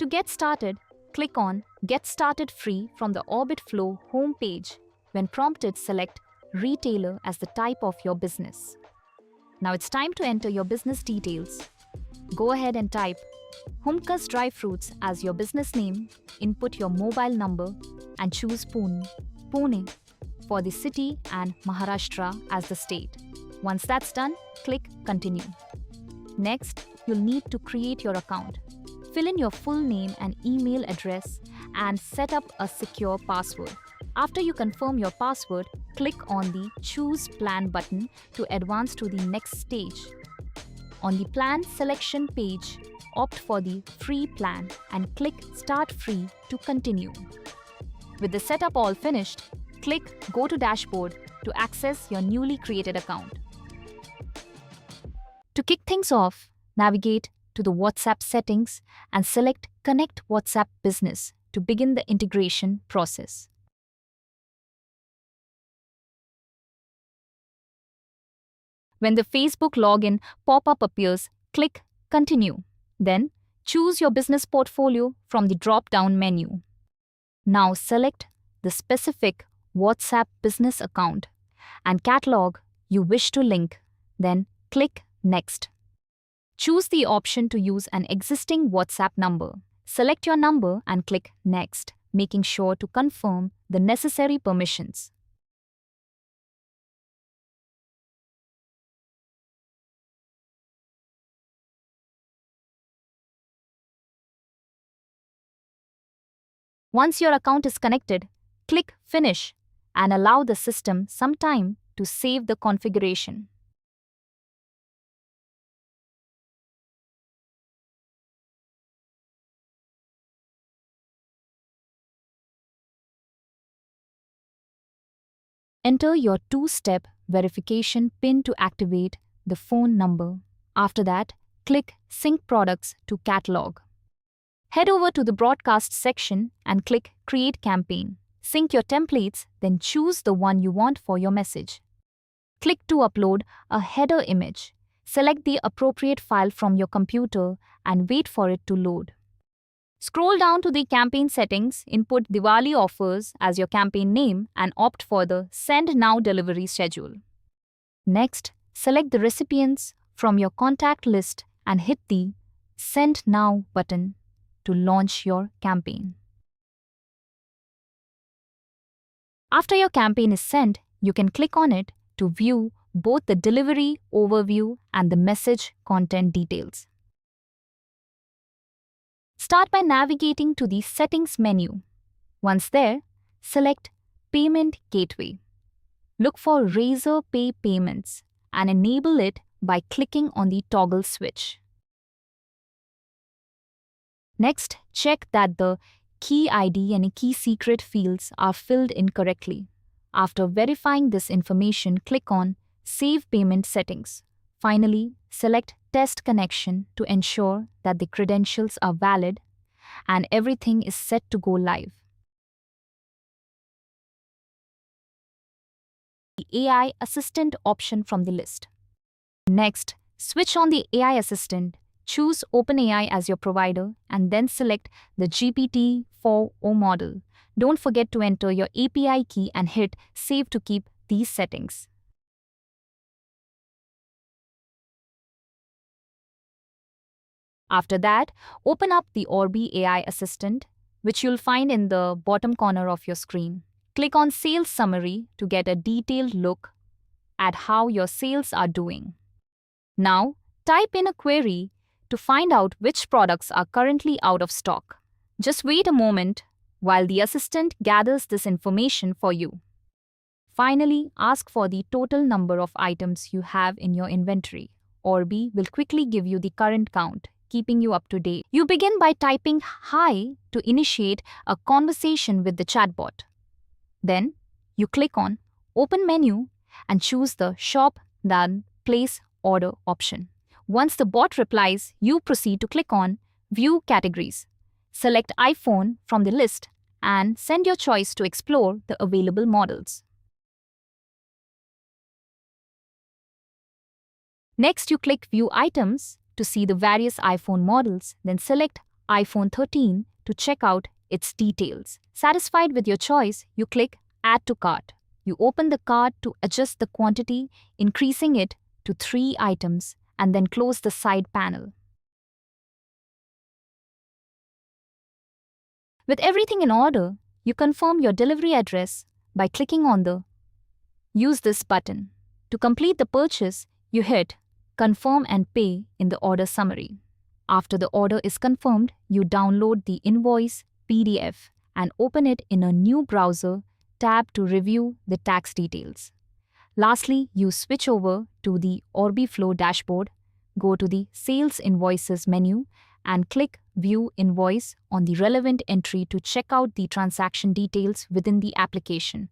To get started, click on Get Started Free from the Orbit Flow homepage. When prompted, select Retailer as the type of your business. Now it's time to enter your business details. Go ahead and type Humkas Dry Fruits as your business name, input your mobile number and choose Pune for the city and Maharashtra as the state. Once that's done, click Continue. Next, you'll need to create your account. Fill in your full name and email address and set up a secure password. After you confirm your password, click on the Choose Plan button to advance to the next stage. On the plan selection page, opt for the free plan and click Start Free to continue. With the setup all finished, click Go to Dashboard to access your newly created account. To kick things off, navigate to the WhatsApp settings and select Connect WhatsApp Business to begin the integration process. When the Facebook login pop-up appears, click Continue. Then, choose your business portfolio from the drop-down menu. Now select the specific WhatsApp business account and catalog you wish to link. Then, click Next. Choose the option to use an existing WhatsApp number. Select your number and click Next, making sure to confirm the necessary permissions. Once your account is connected, click Finish and allow the system some time to save the configuration. Enter your two-step verification PIN to activate the phone number. After that, click Sync Products to Catalog. Head over to the Broadcast section and click Create Campaign. Sync your templates, then choose the one you want for your message. Click to upload a header image. Select the appropriate file from your computer and wait for it to load. Scroll down to the campaign settings, input Diwali offers as your campaign name and opt for the Send Now delivery schedule. Next, select the recipients from your contact list and hit the Send Now button to launch your campaign. After your campaign is sent, you can click on it to view both the delivery overview and the message content details. Start by navigating to the Settings menu. Once there, select Payment Gateway. Look for Razor Pay Payments and enable it by clicking on the toggle switch. Next, check that the key ID and key secret fields are filled in correctly. After verifying this information, click on Save Payment Settings. Finally, select Test Connection to ensure that the credentials are valid and everything is set to go live. The AI Assistant option from the list. Next, switch on the AI Assistant. Choose OpenAI as your provider and then select the GPT-4o model. Don't forget to enter your API key and hit Save to keep these settings. After that, open up the Orbi AI Assistant, which you'll find in the bottom corner of your screen. Click on Sales Summary to get a detailed look at how your sales are doing. Now, type in a query to find out which products are currently out of stock. Just wait a moment while the assistant gathers this information for you. Finally, ask for the total number of items you have in your inventory. Orbi will quickly give you the current count, keeping you up to date. You begin by typing Hi to initiate a conversation with the chatbot. Then, you click on Open Menu and choose the Shop, then Place Order option. Once the bot replies, you proceed to click on View Categories. Select iPhone from the list and send your choice to explore the available models. Next, you click View Items to see the various iPhone models, then select iPhone 13 to check out its details. Satisfied with your choice, you click Add to Cart. You open the cart to adjust the quantity, increasing it to 3 items, and then close the side panel. With everything in order, you confirm your delivery address by clicking on the Use This button. To complete the purchase, you hit Confirm and Pay in the order summary. After the order is confirmed, you download the invoice PDF and open it in a new browser tab to review the tax details. Lastly, you switch over to the Orbiflow dashboard, go to the Sales Invoices menu, and click View Invoice on the relevant entry to check out the transaction details within the application.